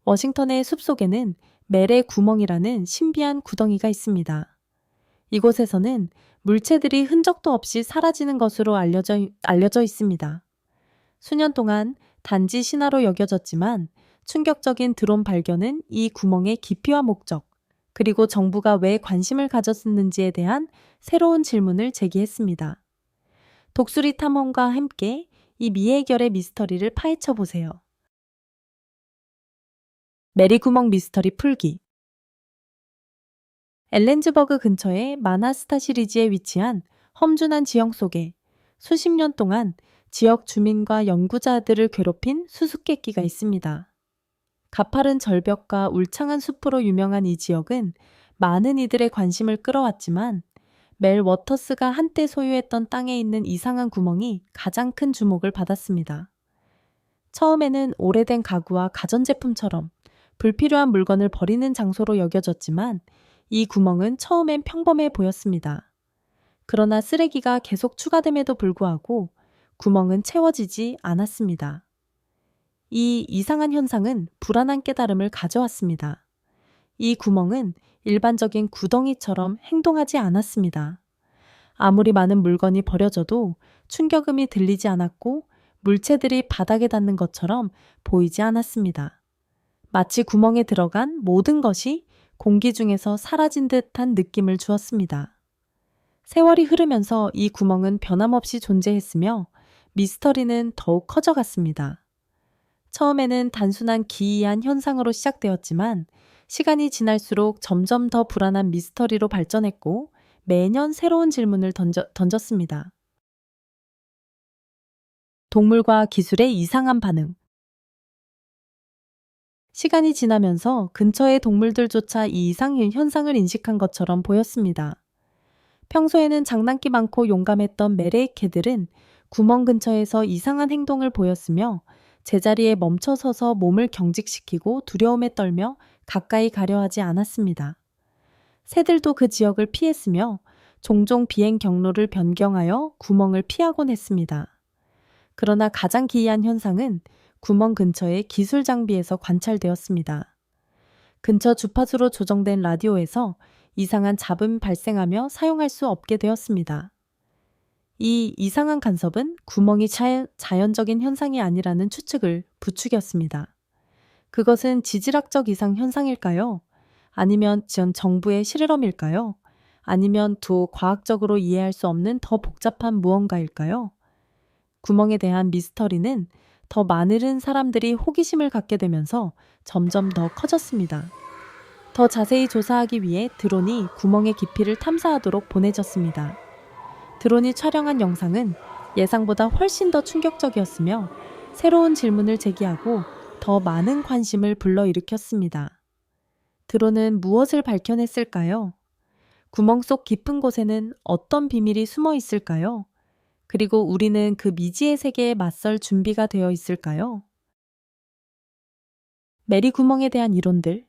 워싱턴의 숲속에는 멜의 구멍이라는 신비한 구덩이가 있습니다. 이곳에서는 물체들이 흔적도 없이 사라지는 것으로 알려져 있습니다. 수년 동안 단지 신화로 여겨졌지만 충격적인 드론 발견은 이 구멍의 깊이와 목적, 그리고 정부가 왜 관심을 가졌는지에 대한 새로운 질문을 제기했습니다. 독수리 탐험과 함께 이 미해결의 미스터리를 파헤쳐 보세요. 메리 구멍 미스터리 풀기. 엘렌즈버그 근처의 마나스타 시리지에 위치한 험준한 지형 속에 수십 년 동안 지역 주민과 연구자들을 괴롭힌 수수께끼가 있습니다. 가파른 절벽과 울창한 숲으로 유명한 이 지역은 많은 이들의 관심을 끌어왔지만 멜 워터스가 한때 소유했던 땅에 있는 이상한 구멍이 가장 큰 주목을 받았습니다. 처음에는 오래된 가구와 가전제품처럼 불필요한 물건을 버리는 장소로 여겨졌지만 이 구멍은 처음엔 평범해 보였습니다. 그러나 쓰레기가 계속 추가됨에도 불구하고 구멍은 채워지지 않았습니다. 이 이상한 현상은 불안한 깨달음을 가져왔습니다. 이 구멍은 일반적인 구덩이처럼 행동하지 않았습니다. 아무리 많은 물건이 버려져도 충격음이 들리지 않았고 물체들이 바닥에 닿는 것처럼 보이지 않았습니다. 마치 구멍에 들어간 모든 것이 공기 중에서 사라진 듯한 느낌을 주었습니다. 세월이 흐르면서 이 구멍은 변함없이 존재했으며 미스터리는 더욱 커져갔습니다. 처음에는 단순한 기이한 현상으로 시작되었지만 시간이 지날수록 점점 더 불안한 미스터리로 발전했고 매년 새로운 질문을 던졌습니다. 동물과 기술의 이상한 반응. 시간이 지나면서 근처의 동물들조차 이 이상 현상을 인식한 것처럼 보였습니다. 평소에는 장난기 많고 용감했던 멜의 개들은 구멍 근처에서 이상한 행동을 보였으며 제자리에 멈춰 서서 몸을 경직시키고 두려움에 떨며 가까이 가려 하지 않았습니다. 새들도 그 지역을 피했으며 종종 비행 경로를 변경하여 구멍을 피하곤 했습니다. 그러나 가장 기이한 현상은 구멍 근처의 기술 장비에서 관찰되었습니다. 근처 주파수로 조정된 라디오에서 이상한 잡음이 발생하며 사용할 수 없게 되었습니다. 이 이상한 간섭은 구멍이 자연적인 현상이 아니라는 추측을 부추겼습니다. 그것은 지질학적 이상 현상일까요? 아니면 전 정부의 실험일까요? 아니면 더 과학적으로 이해할 수 없는 더 복잡한 무언가일까요? 구멍에 대한 미스터리는 더 많은 사람들이 호기심을 갖게 되면서 점점 더 커졌습니다. 더 자세히 조사하기 위해 드론이 구멍의 깊이를 탐사하도록 보내졌습니다. 드론이 촬영한 영상은 예상보다 훨씬 더 충격적이었으며 새로운 질문을 제기하고 더 많은 관심을 불러일으켰습니다. 드론은 무엇을 발견했을까요? 구멍 속 깊은 곳에는 어떤 비밀이 숨어 있을까요? 그리고 우리는 그 미지의 세계에 맞설 준비가 되어 있을까요? 메리 구멍에 대한 이론들.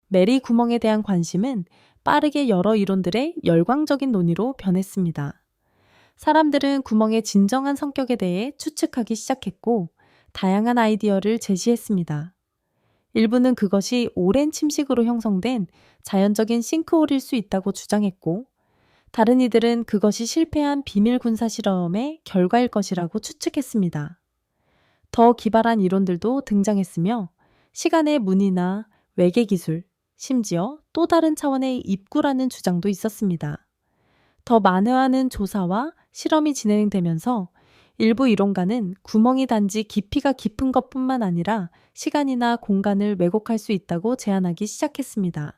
메리 구멍에 대한 관심은 빠르게 여러 이론들의 열광적인 논의로 변했습니다. 사람들은 구멍의 진정한 성격에 대해 추측하기 시작했고 다양한 아이디어를 제시했습니다. 일부는 그것이 오랜 침식으로 형성된 자연적인 싱크홀일 수 있다고 주장했고 다른 이들은 그것이 실패한 비밀 군사 실험의 결과일 것이라고 추측했습니다. 더 기발한 이론들도 등장했으며 시간의 문이나 외계 기술, 심지어 또 다른 차원의 입구라는 주장도 있었습니다. 더 많은 조사와 실험이 진행되면서 일부 이론가는 구멍이 단지 깊이가 깊은 것뿐만 아니라 시간이나 공간을 왜곡할 수 있다고 제안하기 시작했습니다.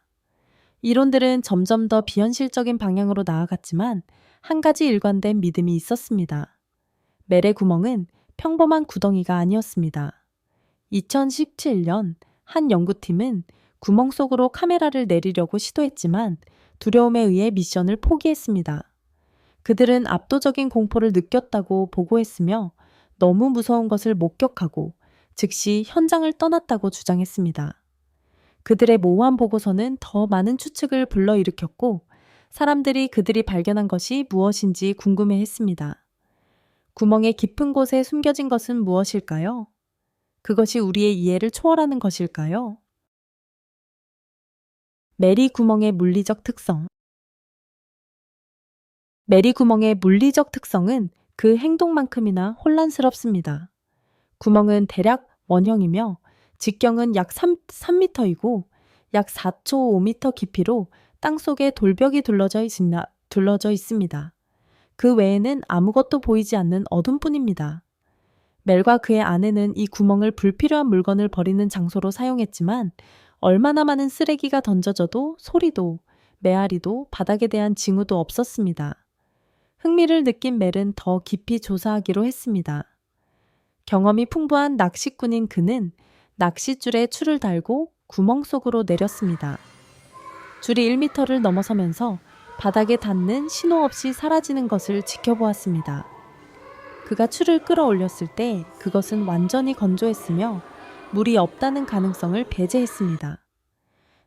이론들은 점점 더 비현실적인 방향으로 나아갔지만 한 가지 일관된 믿음이 있었습니다. 멜의 구멍은 평범한 구덩이가 아니었습니다. 2017년 한 연구팀은 구멍 속으로 카메라를 내리려고 시도했지만 두려움에 의해 미션을 포기했습니다. 그들은 압도적인 공포를 느꼈다고 보고했으며 너무 무서운 것을 목격하고 즉시 현장을 떠났다고 주장했습니다. 그들의 모호한 보고서는 더 많은 추측을 불러일으켰고 사람들이 그들이 발견한 것이 무엇인지 궁금해했습니다. 구멍의 깊은 곳에 숨겨진 것은 무엇일까요? 그것이 우리의 이해를 초월하는 것일까요? 메리 구멍의 물리적 특성. 메리 구멍의 물리적 특성은 그 행동만큼이나 혼란스럽습니다. 구멍은 대략 원형이며 직경은 약 3m이고 약 4초 5m 깊이로 땅속에 돌벽이 둘러져 있습니다. 그 외에는 아무것도 보이지 않는 어둠뿐입니다. 멜과 그의 아내는 이 구멍을 불필요한 물건을 버리는 장소로 사용했지만 얼마나 많은 쓰레기가 던져져도 소리도 메아리도 바닥에 대한 징후도 없었습니다. 흥미를 느낀 멜은 더 깊이 조사하기로 했습니다. 경험이 풍부한 낚시꾼인 그는 낚싯줄에 줄을 달고 구멍 속으로 내렸습니다. 줄이 1m를 넘어서면서 바닥에 닿는 신호 없이 사라지는 것을 지켜보았습니다. 그가 줄을 끌어올렸을 때 그것은 완전히 건조했으며 물이 없다는 가능성을 배제했습니다.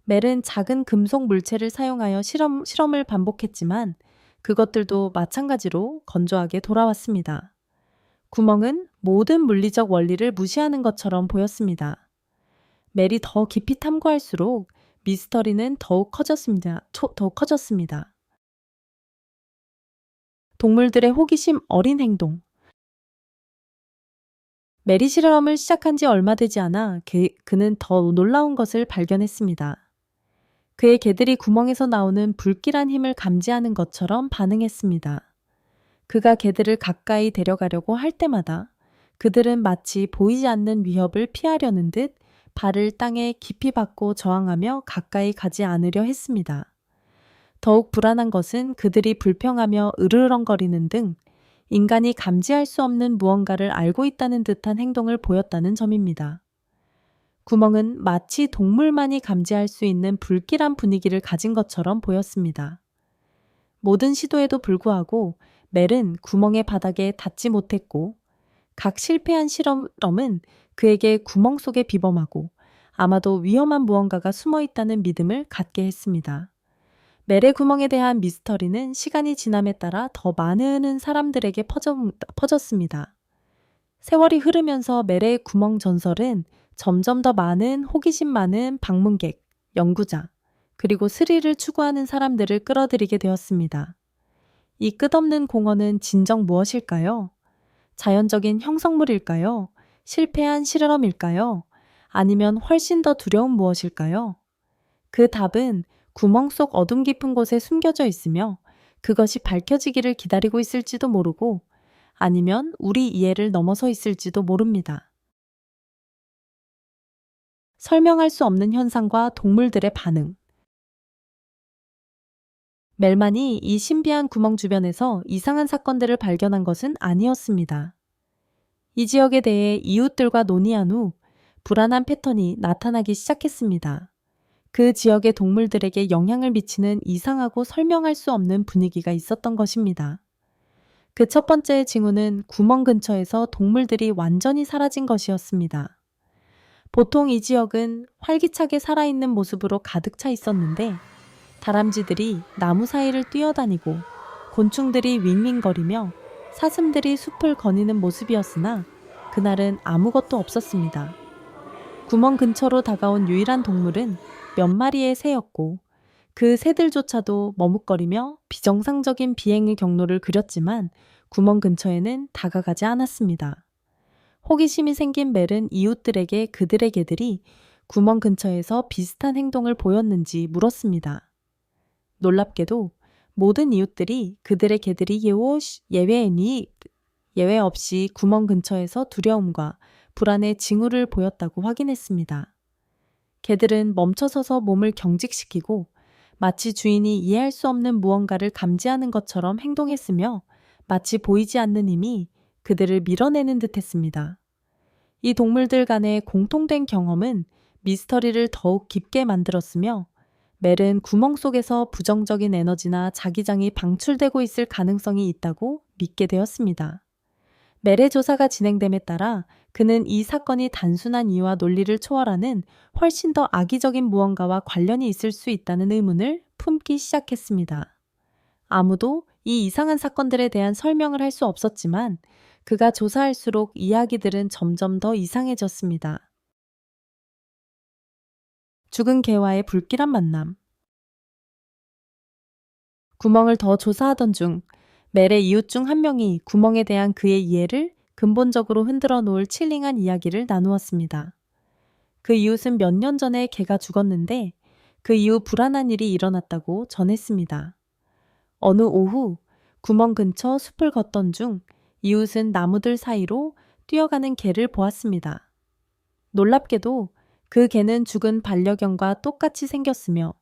멜은 작은 금속 물체를 사용하여 실험을 반복했지만 그것들도 마찬가지로 건조하게 돌아왔습니다. 구멍은 모든 물리적 원리를 무시하는 것처럼 보였습니다. 멜이 더 깊이 탐구할수록 미스터리는 더욱 커졌습니다. 동물들의 호기심 어린 행동. 멜이 실험을 시작한 지 얼마 되지 않아 그는 더 놀라운 것을 발견했습니다. 그의 개들이 구멍에서 나오는 불길한 힘을 감지하는 것처럼 반응했습니다. 그가 개들을 가까이 데려가려고 할 때마다 그들은 마치 보이지 않는 위협을 피하려는 듯 발을 땅에 깊이 박고 저항하며 가까이 가지 않으려 했습니다. 더욱 불안한 것은 그들이 불평하며 으르렁거리는 등 인간이 감지할 수 없는 무언가를 알고 있다는 듯한 행동을 보였다는 점입니다. 구멍은 마치 동물만이 감지할 수 있는 불길한 분위기를 가진 것처럼 보였습니다. 모든 시도에도 불구하고 멜은 구멍의 바닥에 닿지 못했고 각 실패한 실험은 그에게 구멍 속에 비범하고 아마도 위험한 무언가가 숨어 있다는 믿음을 갖게 했습니다. 멜의 구멍에 대한 미스터리는 시간이 지남에 따라 더 많은 사람들에게 퍼졌습니다. 세월이 흐르면서 멜의 구멍 전설은 점점 더 많은 호기심 많은 방문객, 연구자, 그리고 스릴을 추구하는 사람들을 끌어들이게 되었습니다. 이 끝없는 공허는 진정 무엇일까요? 자연적인 형성물일까요? 실패한 실험일까요? 아니면 훨씬 더 두려운 무엇일까요? 그 답은 구멍 속 어둠 깊은 곳에 숨겨져 있으며 그것이 밝혀지기를 기다리고 있을지도 모르고 아니면 우리 이해를 넘어서 있을지도 모릅니다. 설명할 수 없는 현상과 동물들의 반응. 멜만이 이 신비한 구멍 주변에서 이상한 사건들을 발견한 것은 아니었습니다. 이 지역에 대해 이웃들과 논의한 후 불안한 패턴이 나타나기 시작했습니다. 그 지역의 동물들에게 영향을 미치는 이상하고 설명할 수 없는 분위기가 있었던 것입니다. 그 첫 번째 징후는 구멍 근처에서 동물들이 완전히 사라진 것이었습니다. 보통 이 지역은 활기차게 살아있는 모습으로 가득 차 있었는데 다람쥐들이 나무 사이를 뛰어다니고 곤충들이 윙윙거리며 사슴들이 숲을 거니는 모습이었으나 그날은 아무것도 없었습니다. 구멍 근처로 다가온 유일한 동물은 몇 마리의 새였고 그 새들조차도 머뭇거리며 비정상적인 비행의 경로를 그렸지만 구멍 근처에는 다가가지 않았습니다. 호기심이 생긴 멜은 이웃들에게 그들의 개들이 구멍 근처에서 비슷한 행동을 보였는지 물었습니다. 놀랍게도 모든 이웃들이 그들의 개들이 예외 없이 구멍 근처에서 두려움과 불안의 징후를 보였다고 확인했습니다. 개들은 멈춰서서 몸을 경직시키고 마치 주인이 이해할 수 없는 무언가를 감지하는 것처럼 행동했으며 마치 보이지 않는 힘이 그들을 밀어내는 듯 했습니다. 이 동물들 간의 공통된 경험은 미스터리를 더욱 깊게 만들었으며 멜은 구멍 속에서 부정적인 에너지나 자기장이 방출되고 있을 가능성이 있다고 믿게 되었습니다. 멜의 조사가 진행됨에 따라 그는 이 사건이 단순한 이유와 논리를 초월하는 훨씬 더 악의적인 무언가와 관련이 있을 수 있다는 의문을 품기 시작했습니다. 아무도 이 이상한 사건들에 대한 설명을 할 수 없었지만 그가 조사할수록 이야기들은 점점 더 이상해졌습니다. 죽은 개와의 불길한 만남. 구멍을 더 조사하던 중 멜의 이웃 중 한 명이 구멍에 대한 그의 이해를 근본적으로 흔들어 놓을 칠링한 이야기를 나누었습니다. 그 이웃은 몇 년 전에 개가 죽었는데 그 이후 불안한 일이 일어났다고 전했습니다. 어느 오후 구멍 근처 숲을 걷던 중 이웃은 나무들 사이로 뛰어가는 개를 보았습니다. 놀랍게도 그 개는 죽은 반려견과 똑같이 생겼으며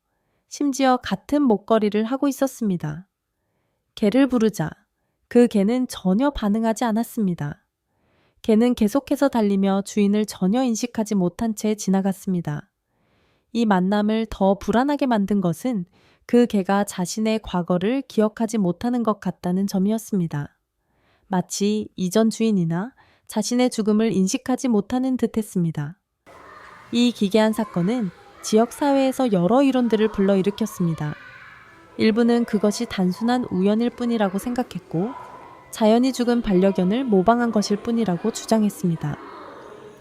심지어 같은 목걸이를 하고 있었습니다. 개를 부르자 그 개는 전혀 반응하지 않았습니다. 개는 계속해서 달리며 주인을 전혀 인식하지 못한 채 지나갔습니다. 이 만남을 더 불안하게 만든 것은 그 개가 자신의 과거를 기억하지 못하는 것 같다는 점이었습니다. 마치 이전 주인이나 자신의 죽음을 인식하지 못하는 듯했습니다. 이 기괴한 사건은 지역 사회에서 여러 이론들을 불러일으켰습니다. 일부는 그것이 단순한 우연일 뿐이라고 생각했고, 자연히 죽은 반려견을 모방한 것일 뿐이라고 주장했습니다.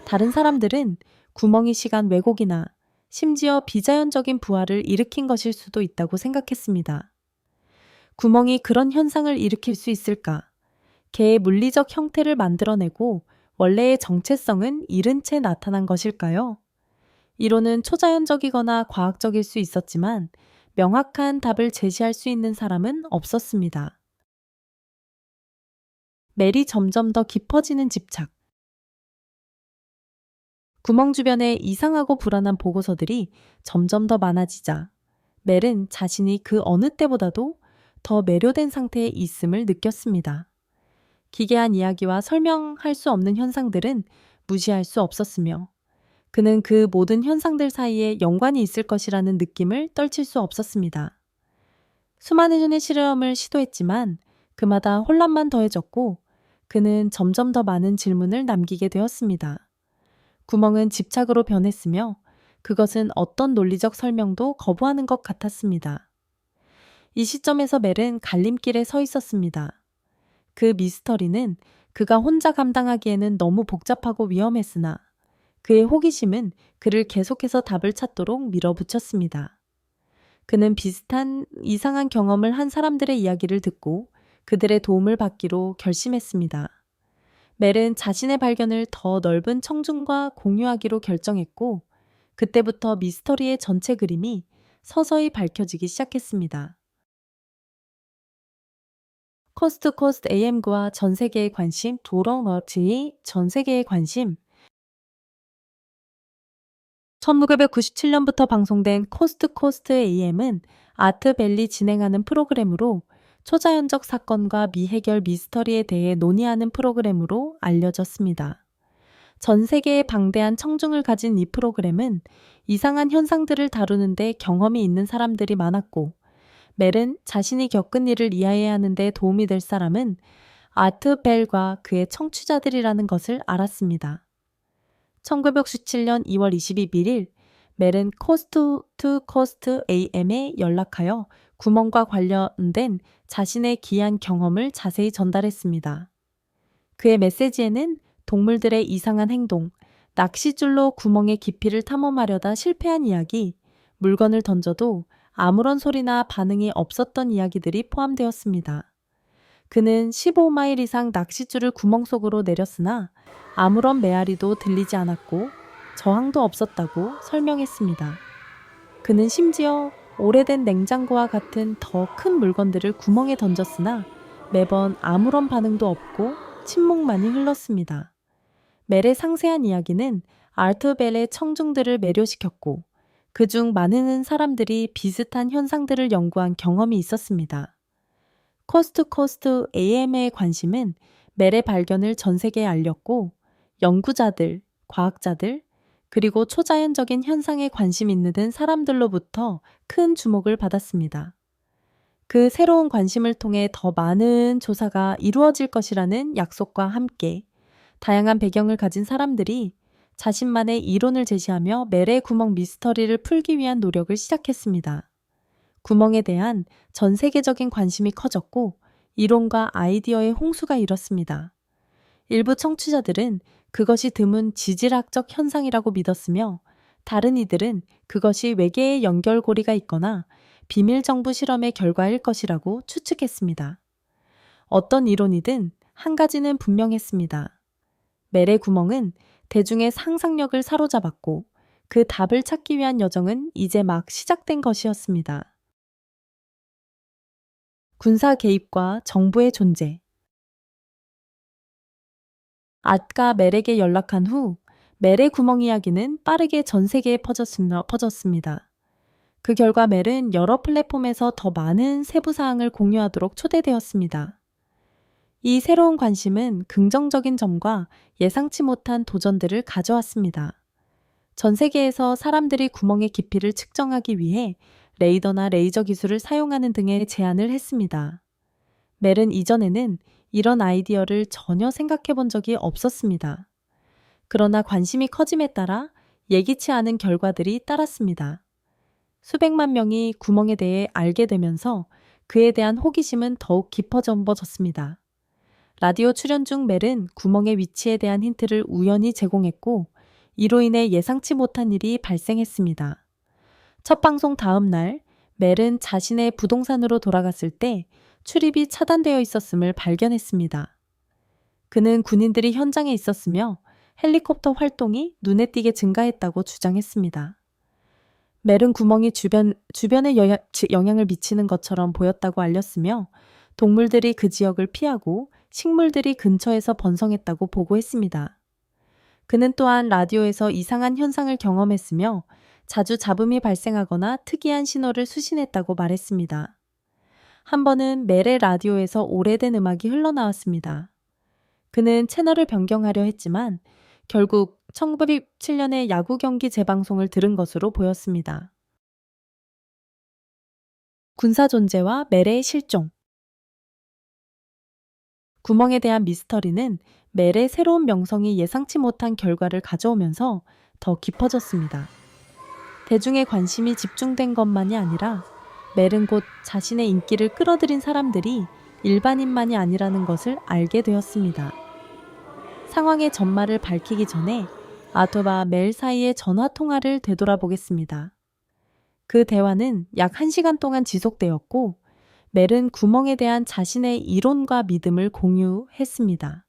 다른 사람들은 구멍이 시간 왜곡이나 심지어 비자연적인 부활을 일으킨 것일 수도 있다고 생각했습니다. 구멍이 그런 현상을 일으킬 수 있을까? 개의 물리적 형태를 만들어내고 원래의 정체성은 잃은 채 나타난 것일까요? 이론은 초자연적이거나 과학적일 수 있었지만 명확한 답을 제시할 수 있는 사람은 없었습니다. 멜이 점점 더 깊어지는 집착. 구멍 주변에 이상하고 불안한 보고서들이 점점 더 많아지자 멜은 자신이 그 어느 때보다도 더 매료된 상태에 있음을 느꼈습니다. 기괴한 이야기와 설명할 수 없는 현상들은 무시할 수 없었으며 그는 그 모든 현상들 사이에 연관이 있을 것이라는 느낌을 떨칠 수 없었습니다. 수많은 실험을 시도했지만 그마다 혼란만 더해졌고 그는 점점 더 많은 질문을 남기게 되었습니다. 구멍은 집착으로 변했으며 그것은 어떤 논리적 설명도 거부하는 것 같았습니다. 이 시점에서 멜은 갈림길에 서 있었습니다. 그 미스터리는 그가 혼자 감당하기에는 너무 복잡하고 위험했으나 그의 호기심은 그를 계속해서 답을 찾도록 밀어붙였습니다. 그는 비슷한 이상한 경험을 한 사람들의 이야기를 듣고 그들의 도움을 받기로 결심했습니다. 멜은 자신의 발견을 더 넓은 청중과 공유하기로 결정했고 그때부터 미스터리의 전체 그림이 서서히 밝혀지기 시작했습니다. 코스트 코스트 AM과 전 세계의 관심, 도런워치의 전 세계의 관심. 1997년부터 방송된 코스트 코스트 AM은 아트밸리 진행하는 프로그램으로 초자연적 사건과 미해결 미스터리에 대해 논의하는 프로그램으로 알려졌습니다. 전 세계의 방대한 청중을 가진 이 프로그램은 이상한 현상들을 다루는데 경험이 있는 사람들이 많았고 멜은 자신이 겪은 일을 이해해야 하는데 도움이 될 사람은 아트벨과 그의 청취자들이라는 것을 알았습니다. 1997년 2월 21일 멜은 코스트 투 코스트 AM에 연락하여 구멍과 관련된 자신의 기이한 경험을 자세히 전달했습니다. 그의 메시지에는 동물들의 이상한 행동, 낚싯줄로 구멍의 깊이를 탐험하려다 실패한 이야기, 물건을 던져도 아무런 소리나 반응이 없었던 이야기들이 포함되었습니다. 그는 15마일 이상 낚싯줄을 구멍 속으로 내렸으나 아무런 메아리도 들리지 않았고 저항도 없었다고 설명했습니다. 그는 심지어 오래된 냉장고와 같은 더 큰 물건들을 구멍에 던졌으나 매번 아무런 반응도 없고 침묵만이 흘렀습니다. 멜의 상세한 이야기는 아트벨의 청중들을 매료시켰고 그중 많은 사람들이 비슷한 현상들을 연구한 경험이 있었습니다. 코스트 코스트 AM의 관심은 멜의 발견을 전 세계에 알렸고 연구자들, 과학자들, 그리고 초자연적인 현상에 관심 있는 사람들로부터 큰 주목을 받았습니다. 그 새로운 관심을 통해 더 많은 조사가 이루어질 것이라는 약속과 함께 다양한 배경을 가진 사람들이 자신만의 이론을 제시하며 멜의 구멍 미스터리를 풀기 위한 노력을 시작했습니다. 구멍에 대한 전 세계적인 관심이 커졌고 이론과 아이디어의 홍수가 일었습니다. 일부 청취자들은 그것이 드문 지질학적 현상이라고 믿었으며 다른 이들은 그것이 외계의 연결고리가 있거나 비밀 정부 실험의 결과일 것이라고 추측했습니다. 어떤 이론이든 한 가지는 분명했습니다. 멜의 구멍은 대중의 상상력을 사로잡았고 그 답을 찾기 위한 여정은 이제 막 시작된 것이었습니다. 군사 개입과 정부의 존재. 앗가 멜에게 연락한 후 멜의 구멍 이야기는 빠르게 전 세계에 퍼졌습니다. 그 결과 멜은 여러 플랫폼에서 더 많은 세부 사항을 공유하도록 초대되었습니다. 이 새로운 관심은 긍정적인 점과 예상치 못한 도전들을 가져왔습니다. 전 세계에서 사람들이 구멍의 깊이를 측정하기 위해 레이더나 레이저 기술을 사용하는 등의 제안을 했습니다. 멜은 이전에는 이런 아이디어를 전혀 생각해 본 적이 없었습니다. 그러나 관심이 커짐에 따라 예기치 않은 결과들이 따랐습니다. 수백만 명이 구멍에 대해 알게 되면서 그에 대한 호기심은 더욱 깊어졌습니다. 라디오 출연 중 멜은 구멍의 위치에 대한 힌트를 우연히 제공했고 이로 인해 예상치 못한 일이 발생했습니다. 첫 방송 다음 날 멜은 자신의 부동산으로 돌아갔을 때 출입이 차단되어 있었음을 발견했습니다. 그는 군인들이 현장에 있었으며 헬리콥터 활동이 눈에 띄게 증가했다고 주장했습니다. 멜은 구멍이 주변에 영향을 미치는 것처럼 보였다고 알렸으며 동물들이 그 지역을 피하고 식물들이 근처에서 번성했다고 보고했습니다. 그는 또한 라디오에서 이상한 현상을 경험했으며 자주 잡음이 발생하거나 특이한 신호를 수신했다고 말했습니다. 한 번은 멜의 라디오에서 오래된 음악이 흘러나왔습니다. 그는 채널을 변경하려 했지만 결국 1907년의 야구 경기 재방송을 들은 것으로 보였습니다. 군사 존재와 멜의 실종. 구멍에 대한 미스터리는 멜의 새로운 명성이 예상치 못한 결과를 가져오면서 더 깊어졌습니다. 대중의 관심이 집중된 것만이 아니라 멜은 곧 자신의 인기를 끌어들인 사람들이 일반인만이 아니라는 것을 알게 되었습니다. 상황의 전말을 밝히기 전에 아토와 멜 사이의 전화 통화를 되돌아보겠습니다. 그 대화는 약 1시간 동안 지속되었고 멜은 구멍에 대한 자신의 이론과 믿음을 공유했습니다.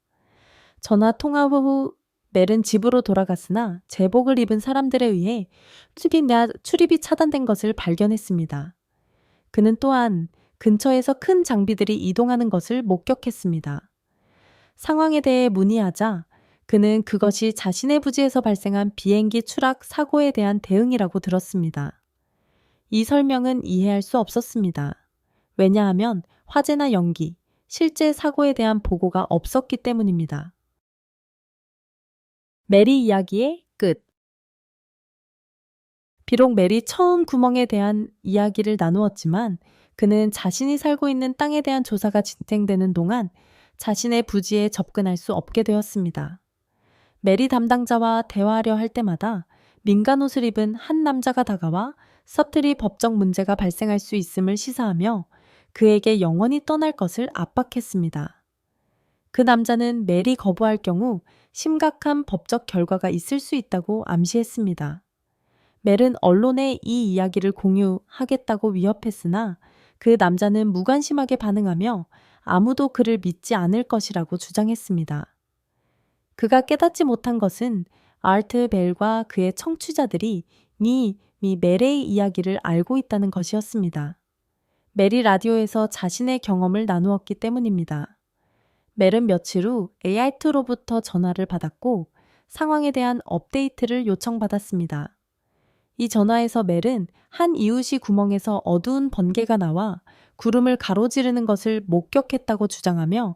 전화 통화 후 멜은 집으로 돌아갔으나 제복을 입은 사람들에 의해 출입이 차단된 것을 발견했습니다. 그는 또한 근처에서 큰 장비들이 이동하는 것을 목격했습니다. 상황에 대해 문의하자 그는 그것이 자신의 부지에서 발생한 비행기 추락 사고에 대한 대응이라고 들었습니다. 이 설명은 이해할 수 없었습니다. 왜냐하면 화재나 연기, 실제 사고에 대한 보고가 없었기 때문입니다. 메리 이야기의 끝. 비록 멜이 처음 구멍에 대한 이야기를 나누었지만 그는 자신이 살고 있는 땅에 대한 조사가 진행되는 동안 자신의 부지에 접근할 수 없게 되었습니다. 멜이 담당자와 대화하려 할 때마다 민간 옷을 입은 한 남자가 다가와 서투리 법적 문제가 발생할 수 있음을 시사하며 그에게 영원히 떠날 것을 압박했습니다. 그 남자는 멜이 거부할 경우 심각한 법적 결과가 있을 수 있다고 암시했습니다. 멜은 언론에 이 이야기를 공유하겠다고 위협했으나 그 남자는 무관심하게 반응하며 아무도 그를 믿지 않을 것이라고 주장했습니다. 그가 깨닫지 못한 것은 아르트 벨과 그의 청취자들이 이미 멜의 이야기를 알고 있다는 것이었습니다. 멜이 라디오에서 자신의 경험을 나누었기 때문입니다. 멜은 며칠 후 AI2로부터 전화를 받았고 상황에 대한 업데이트를 요청받았습니다. 이 전화에서 멜은 한 이웃이 구멍에서 어두운 번개가 나와 구름을 가로지르는 것을 목격했다고 주장하며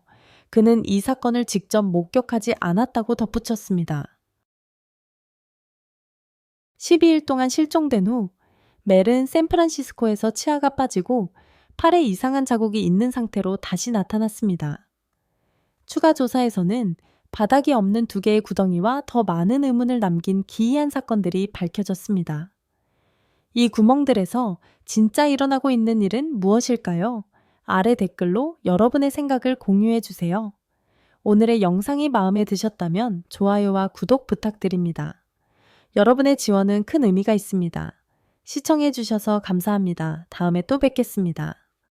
그는 이 사건을 직접 목격하지 않았다고 덧붙였습니다. 12일 동안 실종된 후 멜은 샌프란시스코에서 치아가 빠지고 팔에 이상한 자국이 있는 상태로 다시 나타났습니다. 추가 조사에서는 바닥이 없는 2개의 구덩이와 더 많은 의문을 남긴 기이한 사건들이 밝혀졌습니다. 이 구멍들에서 진짜 일어나고 있는 일은 무엇일까요? 아래 댓글로 여러분의 생각을 공유해 주세요. 오늘의 영상이 마음에 드셨다면 좋아요와 구독 부탁드립니다. 여러분의 지원은 큰 의미가 있습니다. 시청해주셔서 감사합니다. 다음에 또 뵙겠습니다.